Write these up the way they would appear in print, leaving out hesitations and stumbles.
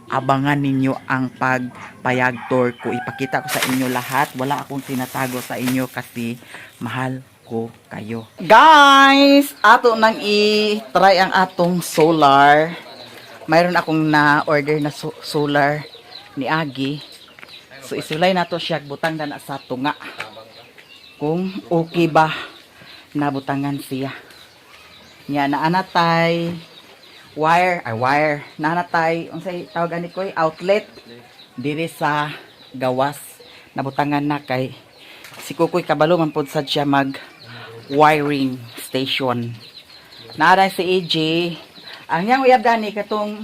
abangan ninyo ang pagpayag tour ko. Ipakita ko sa inyo lahat. Wala akong tinatago sa inyo kasi mahal ko kayo. Guys, ato nang i-try ang atong solar. Mayroon akong na-order na solar ni Agi. So isulay na to siya, butang na sa tunga. Kung okay ba na butangan siya. Nya naanatay wire naanatay unsay tawag ani ko outlet diri sa gawas nabutangan na kay si Kukoy kabalo man pod sad siya mag wiring station. Naara si AJ ang yang uyab gani katong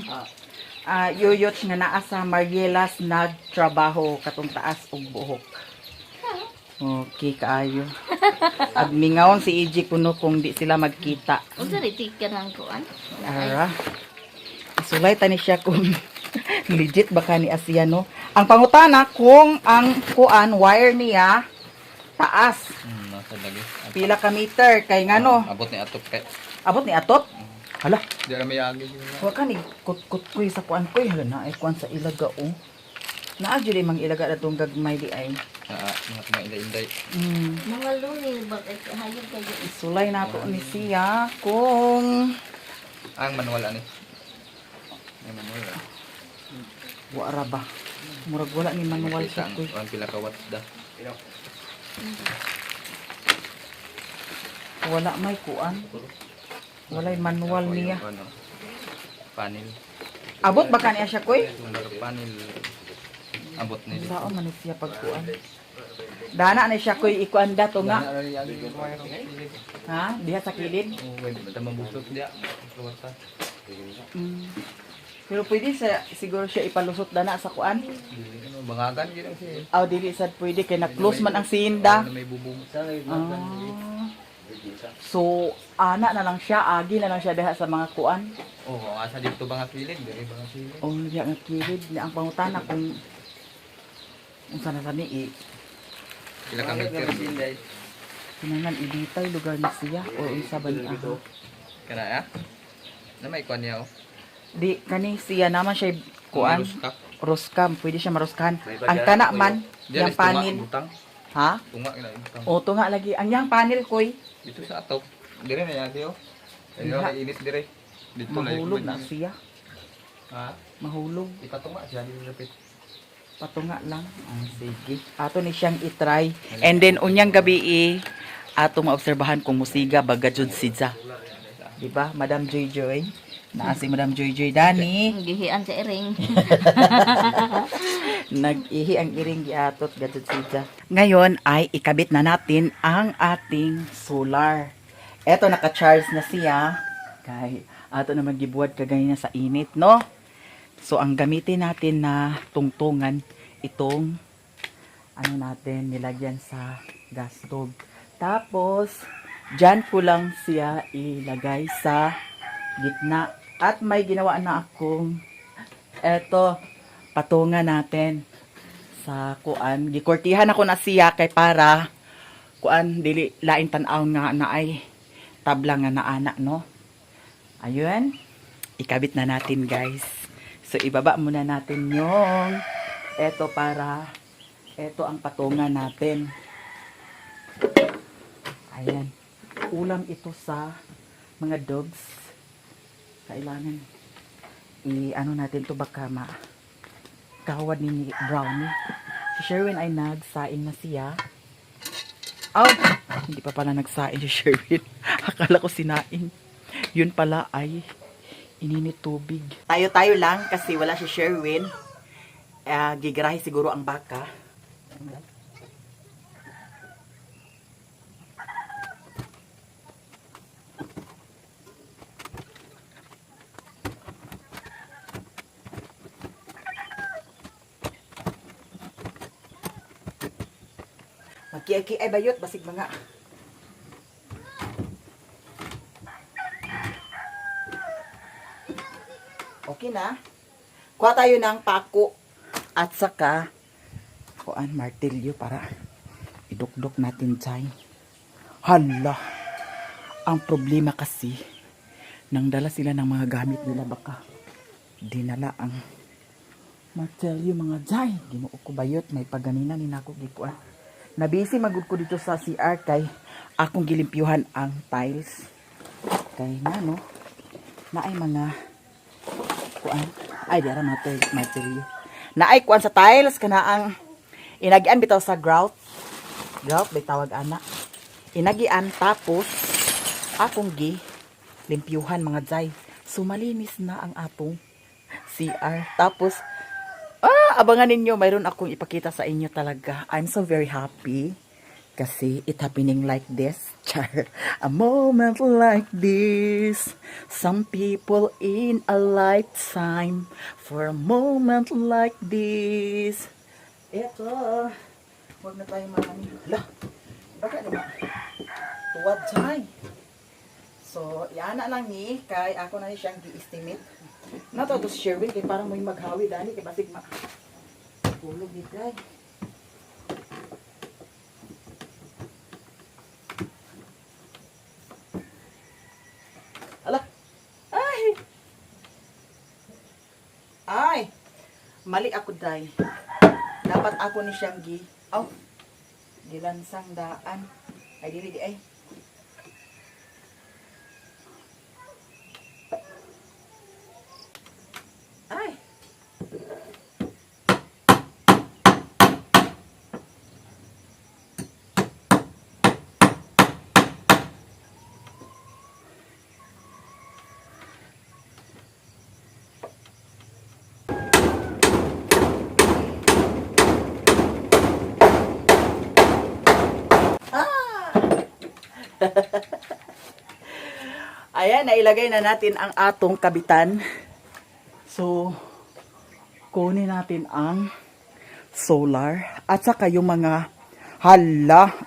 yuyot nga naa sa Marielas nagtrabaho katong taas og buhok. Okay, kaayo. Ag mingawon si EJ kuno kung di sila magkita. Unsa ri ka nang kuan? Ara. Isulay tani siya kung legit ba ka ni Asia, no? Ang pangutana kung ang kuan wire niya taas. Nasa lagi. Pila ka meter kay ngano? Abot ni atop pe. Abot ni atot? Hala, Di na may agi. wa ka ni kut kuy sa kuan koy hala na ay kuan sa ilaga o. Naa jud mang ilaga datong gagmay di ay. Mga inday-inday. Mga luni ba kay hayop kayo. Isulay nato ni siya kung Ang manual ani. Ang manual. wara ba. Murag wala ni manual siya koy. Ang pila ka watts da. Wala may kuan. Walay manual niya. Ano? Panel. Abot ba kaniya siya koy? Panel. Abot ni. Sao man siya pagkuan. Dana na siya koy ikuan dato nga. Ha? Diha sa kilid. Basta mabusot dia. Keluarta. Mm. Pero pwede sa siguro siya ipalusot dana sa kuan. Bangagan gyud ang siya. Aw dili sad pwede kay na-close man ang sinda. May bubong. Ah. So ana na lang siya, agi na lang siya diha sa mga kuan. Oh, asa dito ba nga kilid? Dili ba nga kilid? O diha nga kilid ni ang pangutana kung unsa na sani Pila ka meter? kinahanglan ibitay lugar ni siya o unsa ba ni ako. Kana ya? Na may kuan niya oh. Di kani siya naman siya kuan. Ruskak. Roskam, pwede siya maroskan. Ang kana man, Diyan yung panel. Butang. Ha? Tunga ina butang. O, to nga lagi. Ang yang panel, koy. Dito sa atop. Dire na yagi oh. Ayun Diha. na init dire. Dito Mahulog na siya. Ha? Mahulog. Ipatunga siya dito sa pit. Patunga lang. Ah, sige. Ato ni siyang itry. And then, unyang gabi ato maobserbahan kung musiga baga jud sidsa. Diba, Madam Joy Joy? Naa si Madam Joy Joy Dani. Gihian sa iring. Nag-ihi ang iring giatot gadto siya. Ngayon ay ikabit na natin ang ating solar. Eto naka-charge na siya. Kay ato naman gibuhat kagay na sa init, no? So ang gamitin natin na tungtungan itong ano natin nilagyan sa gas stove. Tapos diyan ko lang siya ilagay sa gitna. At may ginawa na akong eto patungan natin sa kuan. Gikortihan ako na siya kay para kuan dili lain tan-aw nga na ay tabla nga naana, no. Ayun. Ikabit na natin, guys. So ibaba muna natin yung eto para eto ang patungan natin. Ayan. Ulam ito sa mga dogs. Kailangan i-ano natin to baka kawad ni Brownie. Si Sherwin ay nagsaing na siya. Oh! Hindi pa pala nagsaing si Sherwin. Akala ko sinaing. Yun pala ay ininit tubig. Tayo-tayo lang kasi wala si Sherwin. Gigarahe siguro ang baka. Magkiaki ay bayot, basig mga. Okay na. Kuha tayo ng pako at saka kuan martilyo para idukdok natin dyan. Hala! Ang problema kasi, nang dala sila ng mga gamit nila baka dinala ang Ma-tell you mga jay. Ginuo ko bayot. May paganina ni nako gipuan. Nabisi magud ko dito sa CR kay akong gilimpyuhan ang tiles. Kay nga no. Naay mga kuan. Ay, di ara material. Naay kuan sa tiles kana ang inagian bitaw sa grout. Grout bay tawag ana. Inagian tapos akong limpyuhan mga jay. Sumalinis na ang atong CR. Tapos abangan ninyo, mayroon akong ipakita sa inyo talaga. I'm so very happy kasi it happening like this. Char. A moment like this. Some people in a lifetime for a moment like this. Eto. Huwag na tayo marami. Hala. Baka naman. Tuwad jay. So, iana lang ni kay ako na ni siyang gi-estimate. Nato to Sherwin kay parang may maghawi dani kay basig tulog ni kay. Ala. Ay. Ay. Mali ako day. Dapat ako ni siyang gilansang daan. Ay dili di ay. Ay. Ayan, nailagay na natin ang atong kabitan. So, kunin natin ang solar at saka yung mga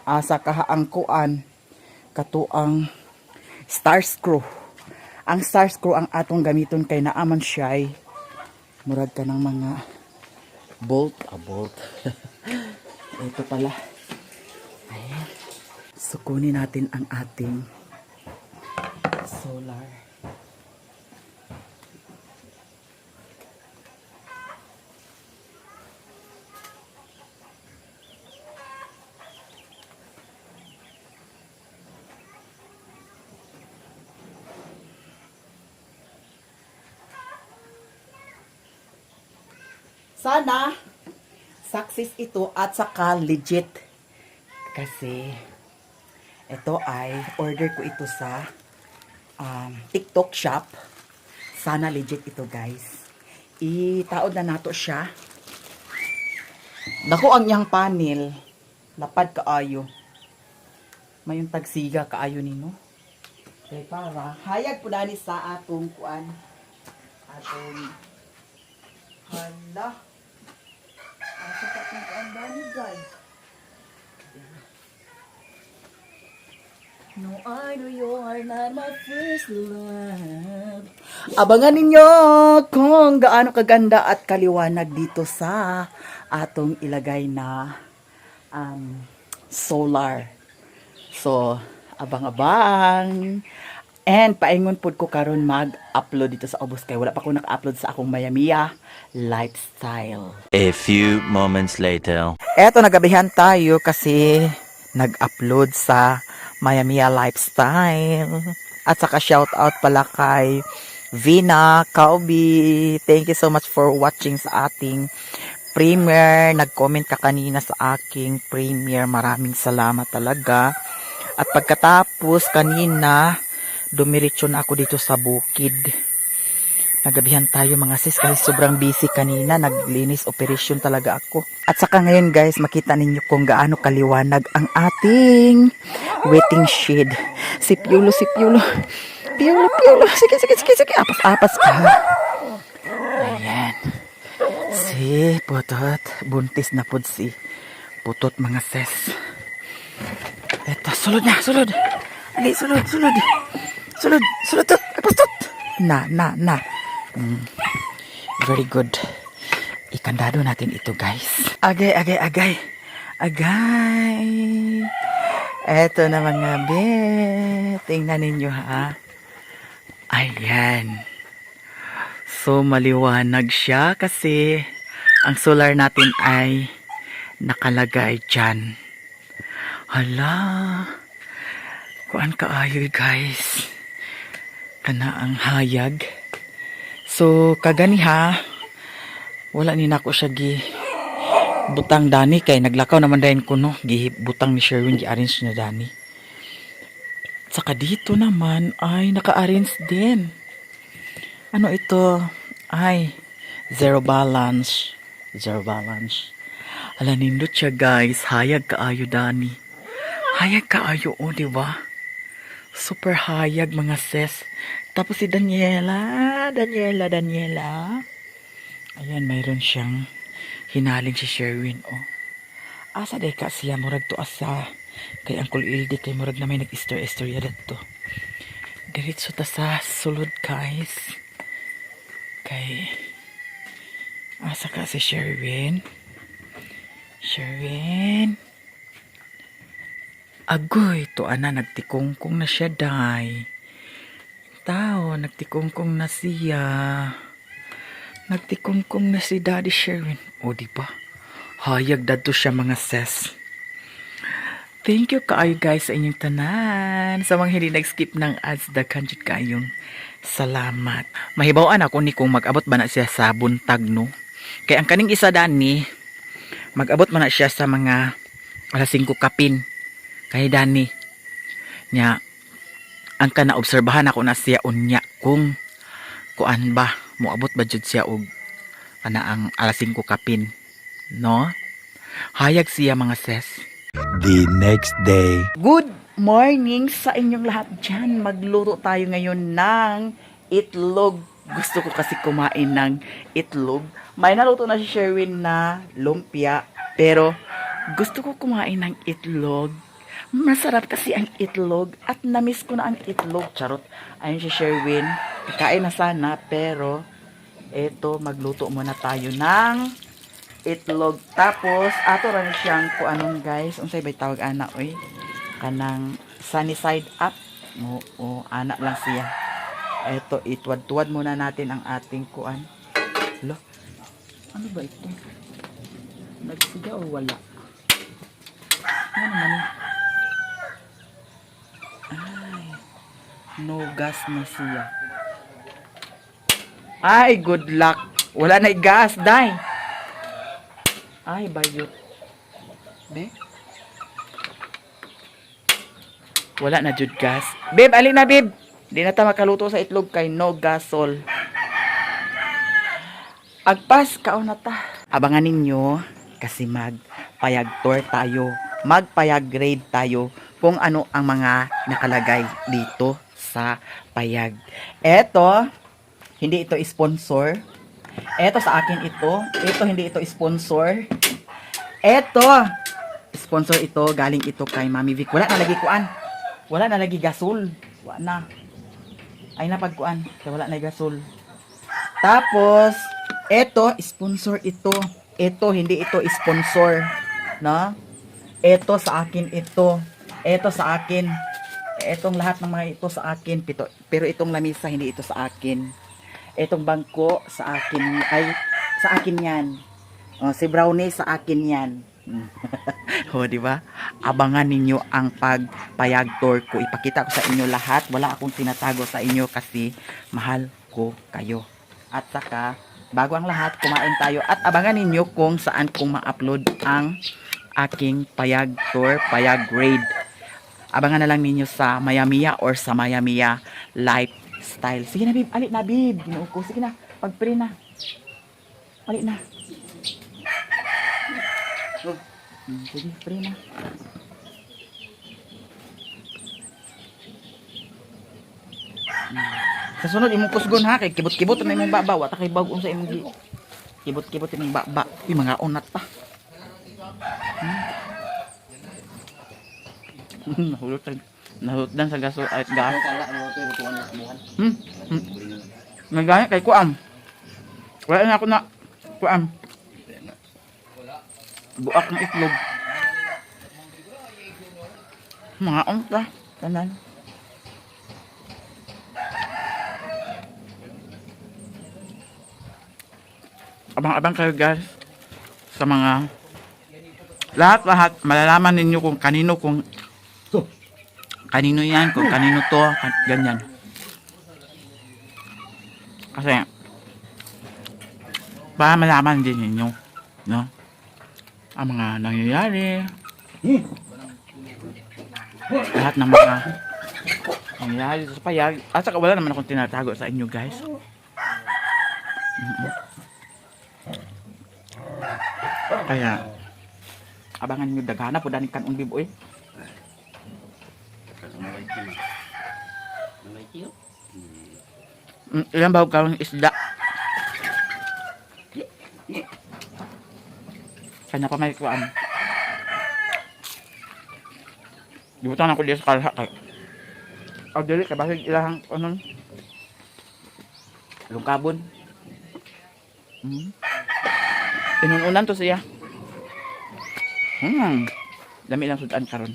asa ang kuan kato ang star screw. Ang star screw ang atong gamiton kay naaman siya ay murag ka ng mga bolt. Ito pala. Ayan. So, kunin natin ang ating solar. Sana success ito at saka legit kasi ito ay order ko ito sa TikTok shop. Sana legit ito guys. Itaod na nato siya. Dako ang iyang panel. Lapad kaayo. Mayong tagsiga kaayo nino. Kay para hayag po dani sa atong kuan. Atong hala. Asa pa itong kuan dani guys. No, I know you are not my first love. Abangan ninyo kung gaano kaganda at kaliwanag dito sa atong ilagay na solar. So, abang-abang. And paingon pod ko karon mag-upload dito sa Obos kay wala pa ko naka-upload sa akong Mayamiya lifestyle. A few moments later. Eto, nagabihan tayo kasi nag-upload sa Mayamiya Lifestyle. At saka shout out pala kay Vina Kaubi. Thank you so much for watching sa ating premiere. Nag-comment ka kanina sa aking premiere. Maraming salamat talaga. At pagkatapos kanina, dumiretso na ako dito sa bukid. Nagabihan tayo mga sis kasi sobrang busy kanina. Naglinis operation talaga ako. At saka ngayon guys, makita ninyo kung gaano kaliwanag ang ating waiting shed. Si Piolo. Sige. Apas ka. Ayan. Si Putot. Buntis na pod si Putot mga sis. Eto, sulod na. Ali, sulod. Sulod. Pustot. Na. Very good. Ikandado natin ito, guys. Agay. Eto na mga be. Tingnan ninyo, ha. Ayan. So, maliwanag siya kasi Ang solar natin ay nakalagay dyan. Hala. Kuan kaayoy guys. Kana ang hayag. So, kaganiha, wala ni nako siya butang dani kay naglakaw naman dayon ko no. Butang ni Sherwin gi-arrange na dani. Saka dito naman ay naka-arrange din. Ano ito? Ay, zero balance. Zero balance. Ala nindot siya guys. Hayag kaayo dani. Hayag kaayo o, di ba? Super hayag mga sis. Tapos si Daniela. Ayan, mayroon siyang hinaling si Sherwin o. Asa day ka siya murag to asa. Kay Uncle Ildi kay murag na may nag-istorya dito. Diretso ta sa sulod guys. Kay asa ka si Sherwin? Agoy, to ana nagtikongkong na siya day. Tao, nagtikongkong na siya. Nagtikongkong na si Daddy Sherwin. O di ba? Hayag dadto siya mga ses. Thank you kaayo guys sa inyong tanan. Sa mga hindi nag-skip ng ads, daghan jud kayong salamat. Mahibaw-an ako ni kung mag-abot ba na siya sa buntag no. Kay ang kaning isa dani, mag-abot man na siya sa mga alas 5 kapin. Kay dani nya ang kana obserbahan ako na siya unya kung kuan ba moabot ba jud siya og ana ang alas 5 kapin no. Hayag siya mga ses. The next day. Good morning sa inyong lahat dyan. Magluto tayo ngayon ng itlog. Gusto ko kasi kumain ng itlog. May naluto na si Sherwin na lumpia. Pero gusto ko kumain ng itlog. Masarap kasi ang itlog. At namiss ko na ang itlog. Charot. Ayun si Sherwin. Kakain na sana. Pero eto, magluto muna tayo ng itlog. Tapos, ato rin siyang kuanong guys. Unsay bay tawag ana oy. Kanang sunny side up. Oo, anak lang siya. Eto, itwad-tuwad muna natin ang ating kuan. Lo, ano ba ito? Nagsiga o wala? Ano naman? Ay, no gas na siya. Ay, good luck. Wala na gas, day. Ay, bayot. Be? Wala na jud gas. Babe, alin na, babe. Di na ta makaluto sa itlog kay no gasol. Agpas, kaon na ta. Abangan ninyo kasi magpayag tour tayo. Magpayag grade tayo kung ano ang mga nakalagay dito sa payag. Eto, hindi ito sponsor. Eto sa akin ito. Ito hindi ito sponsor. Eto, sponsor ito. Galing ito kay Mami Vic. Wala na lagi kuan. Wala na lagi gasol. Wala na. Ay na pagkuan. Kaya wala na gasol. Tapos, eto, sponsor ito. Ito, hindi ito sponsor. No? Eto sa akin ito. Eto sa akin. Etong lahat ng mga ito sa akin. Pero itong lamisa, hindi ito sa akin. Etong bangko sa akin. Ay, sa akin yan. O, si Brownie sa akin yan. O, di ba? Abangan ninyo ang pagpayag tour ko. Ipakita ko sa inyo lahat. Wala akong tinatago sa inyo kasi mahal ko kayo. At saka, bago ang lahat, kumain tayo. At abangan ninyo kung saan kong ma-upload ang aking payag tour, payag grade. Abangan na lang ninyo sa Mayamiya or sa Mayamiya Lifestyle. Sige na, babe. Alit na, babe. Ginuuko. Sige na. Pag-pray na. Alit na. Sige, pray na. Sa sunod, imong kusgon ha. Kay kibot-kibot na imong baba. Wata kay bagong sa imong kibot-kibot imong baba. Uy, mga unat pa. Nahulot dan sa gaso at gas. Nagaya kay kuam. Wala na ako na kuam. Buak ng itlog. Mga unta. Tanan. Abang-abang kayo guys. sa mga lahat malalaman ninyo kung kanino yan, kung kanino to, ganyan. Kasi para malaman din ninyo, no? Ang mga nangyayari. Lahat ng mga nangyayari sa payag. At saka wala naman akong tinatago sa inyo, guys. Kaya abangan nyo daghana po daning kanon biboy. Ilang bawag karong isda. Kanya pa may kuan. Dibutan ako diya sa kalha kay. Aw dili ka basig ilang anon. Lungkabon. Inununan to siya. Dami lang sudan karon.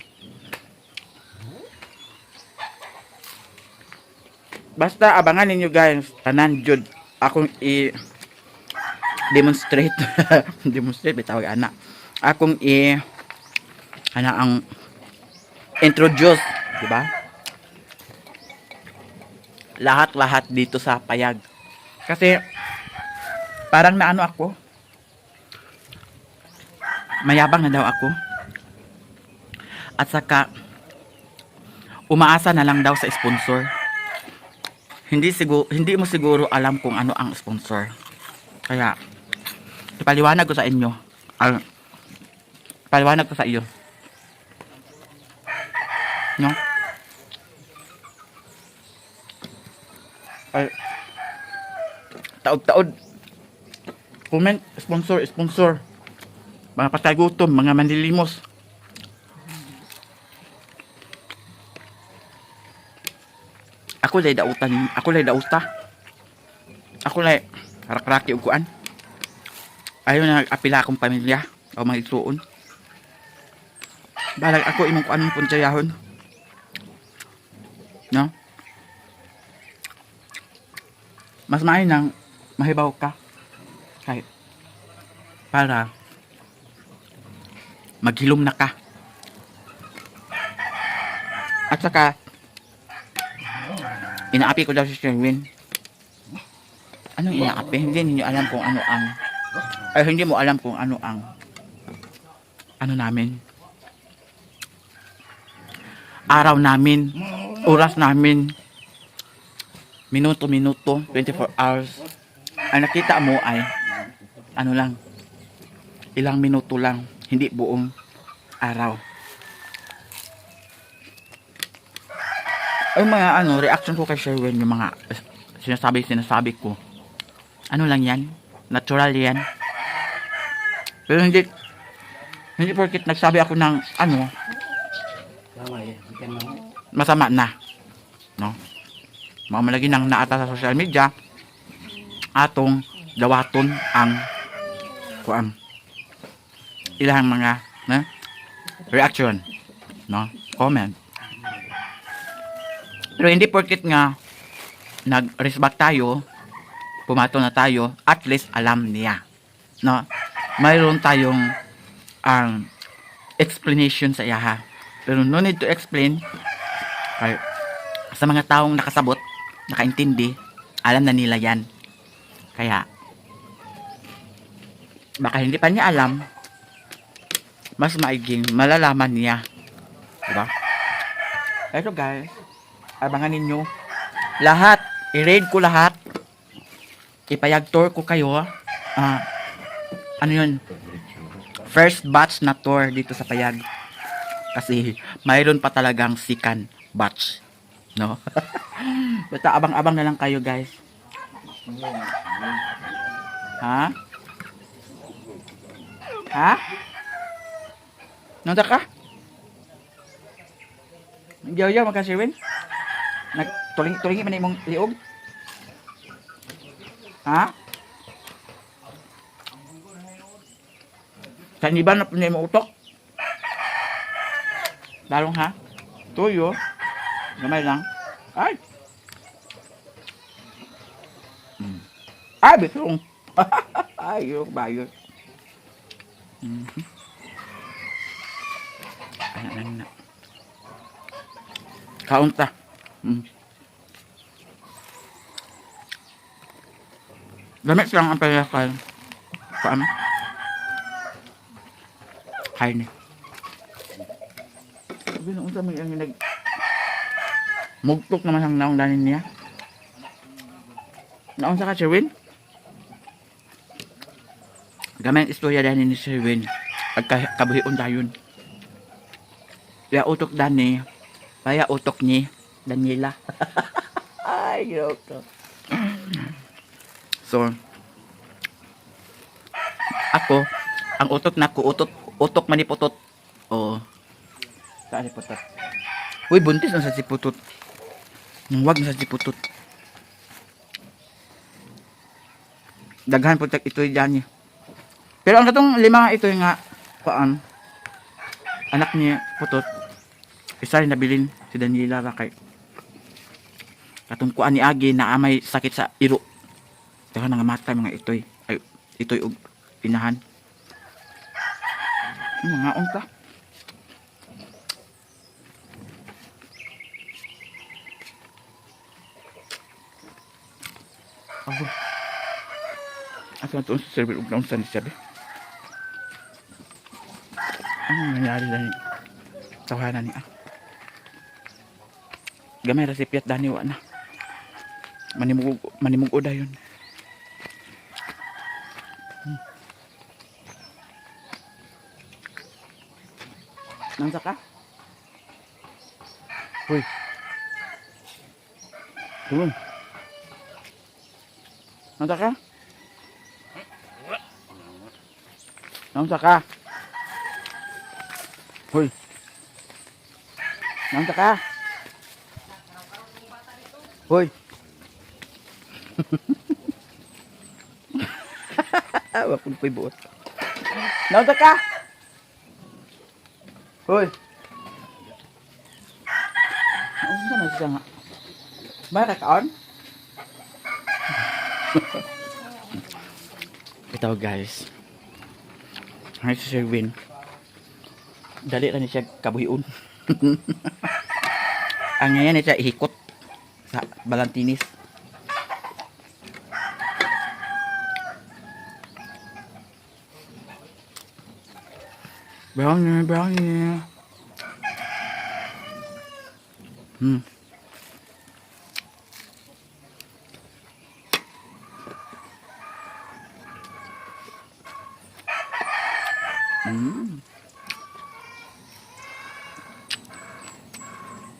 Basta abangan ninyo guys, tanan jud akong demonstrate demonstrate bitawag ana. Akong ana ang introduce, di ba? Lahat dito sa payag. Kasi parang naano ako. Mayabang na daw ako. At saka umaasa na lang daw sa sponsor. Hindi mo siguro alam kung ano ang sponsor. Kaya ipaliwanag ko sa inyo. Ipaliwanag ko sa iyo. No? Ay, taod-taod. Comment, sponsor. Mga patay gutom, mga manlilimos. Ako lay dauta. Ako lay rakraki ug kuan. Ayaw na apila akong pamilya o mga igsuon. Balag ako imong kuan mong puntsayahon. No? Mas maayo nang mahibaw ka. Kahit para maghilom na ka. At saka inaapi ko daw si Sherwin. Anong inaapi? Hindi niyo alam kung ano ang hindi mo alam kung ano ang ano namin. Araw namin, oras namin, minuto, 24 hours. Ang nakita mo ay ano lang, ilang minuto lang, hindi buong araw. Ang mga reaction ko kay Sherwin, yung mga sinasabi ko, ano lang yan, natural yan. Pero hindi porket nagsabi ako ng masama na, no? Mamalagi nang naata sa social media, atong dawaton ang ilang mga reaction, no? Comment. Pero hindi porket nga nag-respect tayo, pumato na tayo, at least alam niya, no? Mayroon tayong explanation sa iyaha. Pero no need to explain. Kaya, sa mga taong nakasabot, nakaintindi, alam na nila yan. Kaya baka hindi pa niya alam, mas maiging malalaman niya, diba? Ito guys, abangan ninyo lahat, i-raid ko lahat, ipayag tour ko kayo. Ano yun, first batch na tour dito sa payag, kasi mayroon pa talagang second batch, no? Basta abang-abang na lang kayo guys. Ha? Nanda ka? Nagyaw-yaw magkasiwin? Nagtulingi man imong liog? Ha? Sa iba na punya mo utok? Dalong ha? Tuyo? Gamay lang? Ay! Ay, bitong! Ay, yun, bayot. Mhm. Ano na. Kaunta. Mm. Gamit lang ang palakal. Paano? Kain ni. Sabi nung unsa may ang nag mugtok naman ang naong danin niya. Naong sa ka, Sherwin? Gamay ang istorya danin ni Sherwin. Pagkabuhion dayon. Kaya utok dani. Kaya utok ni Daniela. Ay, giloko. So, ako, ang utot na ko, utok maniputot. Oo. Saan si putot? Uy, buntis na sa si putot. Huwag na sa si putot. Daghan po ito dyan niya. Pero ang katong lima ito nga, paan, anak niya putot, isa rin nabilin si Daniela Rakay. Katong kuan ni Agi na amay sakit sa iro. Kaya nangamatay mga itoy. Ay, itoy og inahan. Mga unta. Ako. Asa na ito sa server og naunsa ni sabi. Ano nangyari na ni? Tawanan niya. Gamay resipiyat dani wa na. Manimug oda yun. Nansa ka? Hoy. Tulong. Nansa ka? Nansa ka? Hoy. Nansa ka? Hoy. Wapun ko'y buot. Nansa ka? Hoy. Ano ba na siya nga? Ba kaon? Ito guys. Ay si Sherwin. Dali lang siya kabuhiun. Ang ngayon siya ihikot sa Balantinis. Bangi.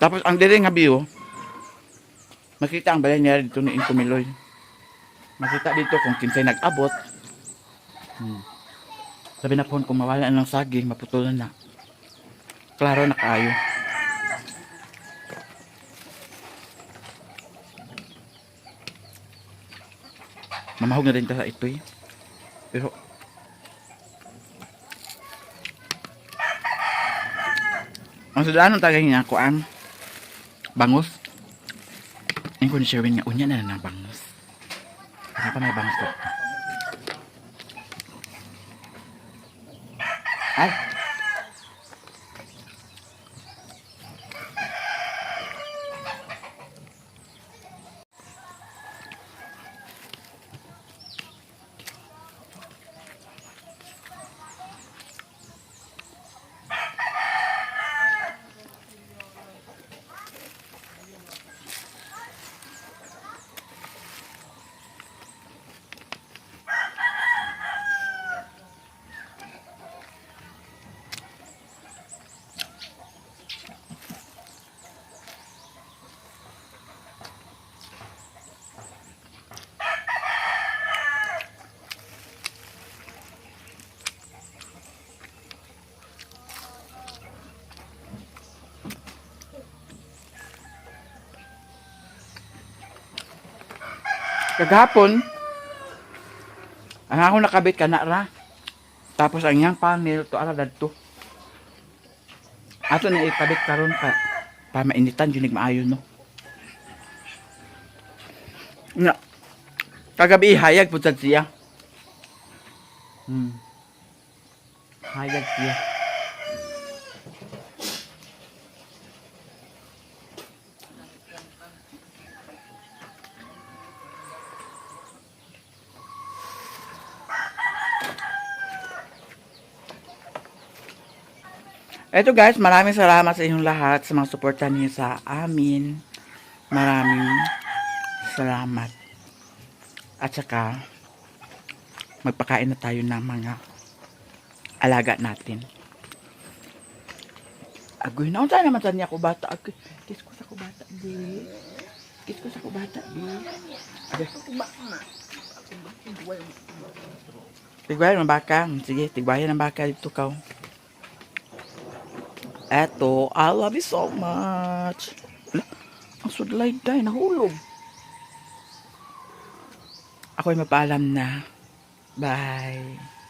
Tapos ang diri nga view, makita ang balay niya dito ni Incomiloy. Makita dito kung kinsay nag-abot. Sabi na po kung mawala ng saging, maputulan na. Klaro na kaayo. Mamahog na rin ta sa itoy. Pero ang sudaan ng tagay niya, kuan, bangus. Ang ko ni Sherwin nga, unya na ng bangus. Kenapa may bangus to? Ay! Kagapon, ang ako nakabit ka na ra. Tapos ang iyang panel, to ara dadto. Ato na ikabit karon pa mainitan, yun maayo no. Nga, kagabi ihayag po siya. Hayag siya. Eto guys, maraming salamat sa inyong lahat sa mga suporta niyo sa amin. Maraming salamat. At saka, magpakain na tayo ng mga alaga natin. Agoy na. Unsa naman sa niya ko bata? Agoy. Kiss ko sa ko bata, di. Kiss ko sa ko bata, di. Agoy. Tigwayan ng baka. Sige, tigwayan ng baka dito ka. Eto, I love you so much. Ala, ang sudlay day, nahulog. Ako'y mapaalam na. Bye.